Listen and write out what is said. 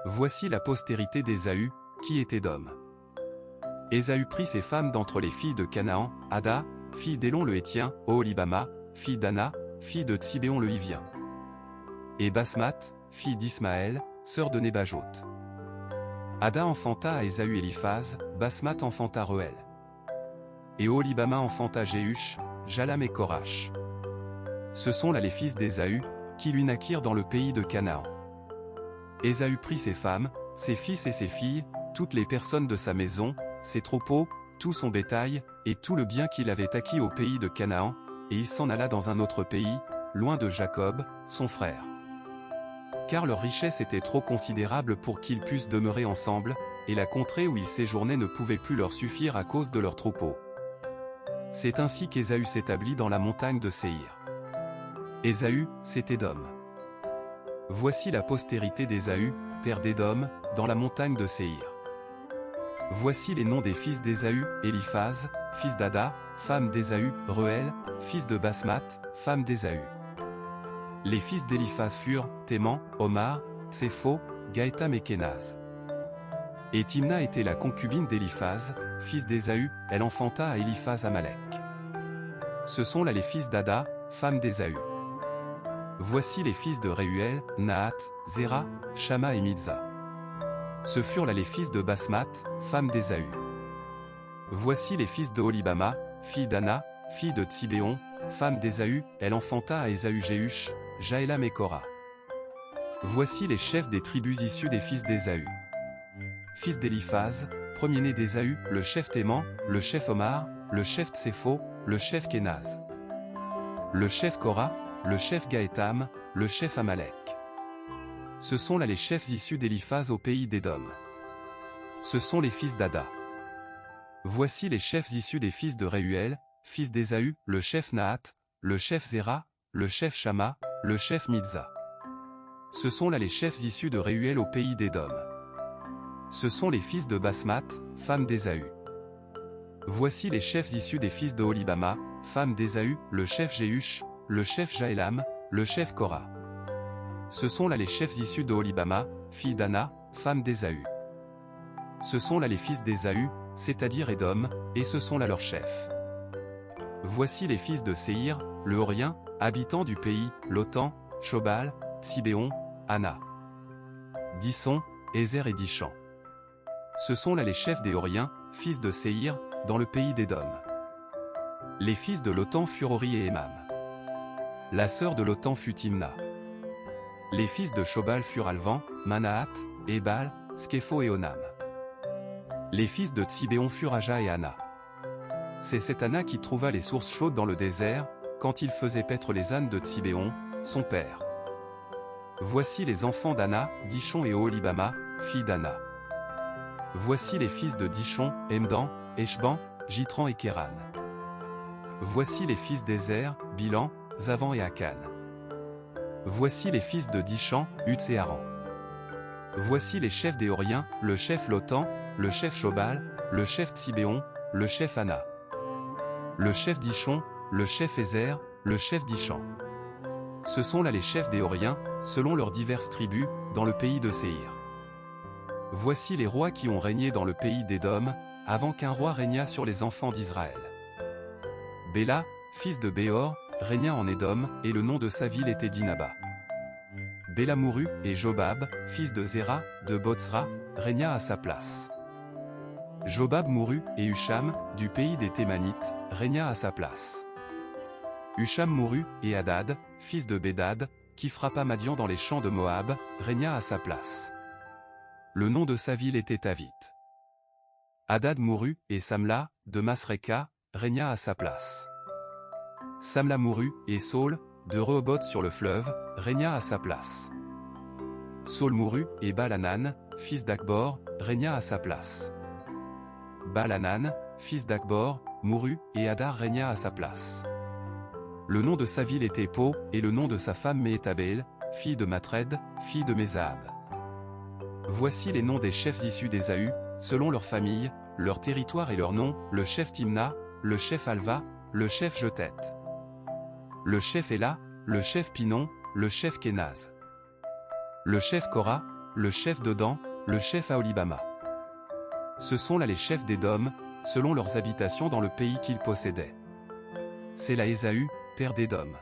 Voici la postérité d'Ésaü, qui est Édom. Ésaü prit ses femmes d'entre les filles de Canaan, Ada, fille d'Élon le Héthien, Oholibama, fille d'Ana, fille de Tsibéon le Hivien. Et Basmath, fille d'Ismaël, sœur de Nébajoth. Ada enfanta à Ésaü Éliphaz, Basmath enfanta Reuel. Et Oholibama enfanta Jéhush, Jalam et Korash. Ce sont là les fils d'Ésaü, qui lui naquirent dans le pays de Canaan. Ésaü prit ses femmes, ses fils et ses filles, toutes les personnes de sa maison, ses troupeaux, tout son bétail, et tout le bien qu'il avait acquis au pays de Canaan, et il s'en alla dans un autre pays, loin de Jacob, son frère. Car leur richesse était trop considérable pour qu'ils puissent demeurer ensemble, et la contrée où ils séjournaient ne pouvait plus leur suffire à cause de leurs troupeaux. C'est ainsi qu'Ésaü s'établit dans la montagne de Séhir. Ésaü, c'est Édom. Voici la postérité d'Ésaü, père d'Édom, dans la montagne de Séhir. Voici les noms des fils d'Ésaü, Éliphaz, fils d'Ada, femme d'Ésaü, Reuel, fils de Basmath, femme d'Ésaü. Les fils d'Éliphaz furent, Théman, Omar, Tsépho, Gaétam et Kénaz. Et Timna était la concubine d'Éliphaz, fils d'Ésaü, elle enfanta à Éliphaz Amalek. Ce sont là les fils d'Ada, femme d'Ésaü. Voici les fils de Réuel, Nahat, Zéra, Shama et Midza. Ce furent là les fils de Basmath, femme d'Ésaü. Voici les fils de Oholibama, fille d'Ana, fille de Tsibéon, femme d'Ésaü, elle enfanta à Ésaü Jéhush, Jaélam et Korah. Voici les chefs des tribus issus des fils d'Ésaü. Fils d'Éliphaz, premier-né d'Ésaü, le chef Théman, le chef Omar, le chef Tsépho, le chef Kénaz. Le chef Korah, le chef Gaétam, le chef Amalek. Ce sont là les chefs issus d'Éliphaz au pays d'Édom. Ce sont les fils d'Ada. Voici les chefs issus des fils de Réuel, fils d'Ésaü, le chef Nahat, le chef Zéra, le chef Shama, le chef Midza. Ce sont là les chefs issus de Réuel au pays d'Édom. Ce sont les fils de Basmath, femme d'Ésaü. Voici les chefs issus des fils de Oholibama, femme d'Ésaü, le chef Jéhush, le chef Jaélam, le chef Korah. Ce sont là les chefs issus de Oholibama, fille d'Ana, femme d'Ésaü. Ce sont là les fils d'Ésaü, c'est-à-dire Édom, et ce sont là leurs chefs. Voici les fils de Séhir, le Horien, habitant du pays, Lotan, Shobal, Tsibéon, Ana, Disson, Ézer et Dishan. Ce sont là les chefs des Horiens, fils de Séhir, dans le pays d'Édom. Les fils de Lotan furent Hori et Émam. La sœur de Lotan fut Timna. Les fils de Shobal furent Alvan, Manahat, Ébal, Sképho et Onam. Les fils de Tsibéon furent Aja et Ana. C'est cette Ana qui trouva les sources chaudes dans le désert, quand il faisait paître les ânes de Tsibéon, son père. Voici les enfants d'Ana, Dishon et Oholibama, fille d'Ana. Voici les fils de Dishon, Emdan, Eshban, Jitran et Kéran. Voici les fils d'Ézer, Bilan, Zavan et Akan. Voici les fils de Dishan, Utz et Aran. Voici les chefs des Horiens, le chef Lotan, le chef Shobal, le chef Tsibéon, le chef Ana. Le chef Dishon, le chef Ézer, le chef Dishan. Ce sont là les chefs des Horiens, selon leurs diverses tribus, dans le pays de Séhir. Voici les rois qui ont régné dans le pays d'Édom, avant qu'un roi régnât sur les enfants d'Israël. Béla, fils de Béor, régna en Édom, et le nom de sa ville était Dinaba. Béla mourut, et Jobab, fils de Zéra, de Botsra, régna à sa place. Jobab mourut, et Husham, du pays des Thémanites, régna à sa place. Husham mourut, et Hadad, fils de Bédad, qui frappa Madian dans les champs de Moab, régna à sa place. Le nom de sa ville était Avit. Hadad mourut, et Samla, de Masreka, régna à sa place. Samla mourut, et Saul, de Rehoboth sur le fleuve, régna à sa place. Saul mourut, et Baal-Hanan, fils d'Akbor, régna à sa place. Baal-Hanan, fils d'Akbor, mourut, et Hadar régna à sa place. Le nom de sa ville était Po, et le nom de sa femme Méhétabel, fille de Matred, fille de Mézahab. Voici les noms des chefs issus d'Ésaü, selon leur famille, leur territoire et leur nom, le chef Timna, le chef Alva, le chef Jetet. Le chef Éla, le chef Pinon, le chef Kénaz. Le chef Korah, le chef d'Odan, le chef Aholibama. Ce sont là les chefs d'Édom, selon leurs habitations dans le pays qu'ils possédaient. C'est là Ésaü, père d'Édom.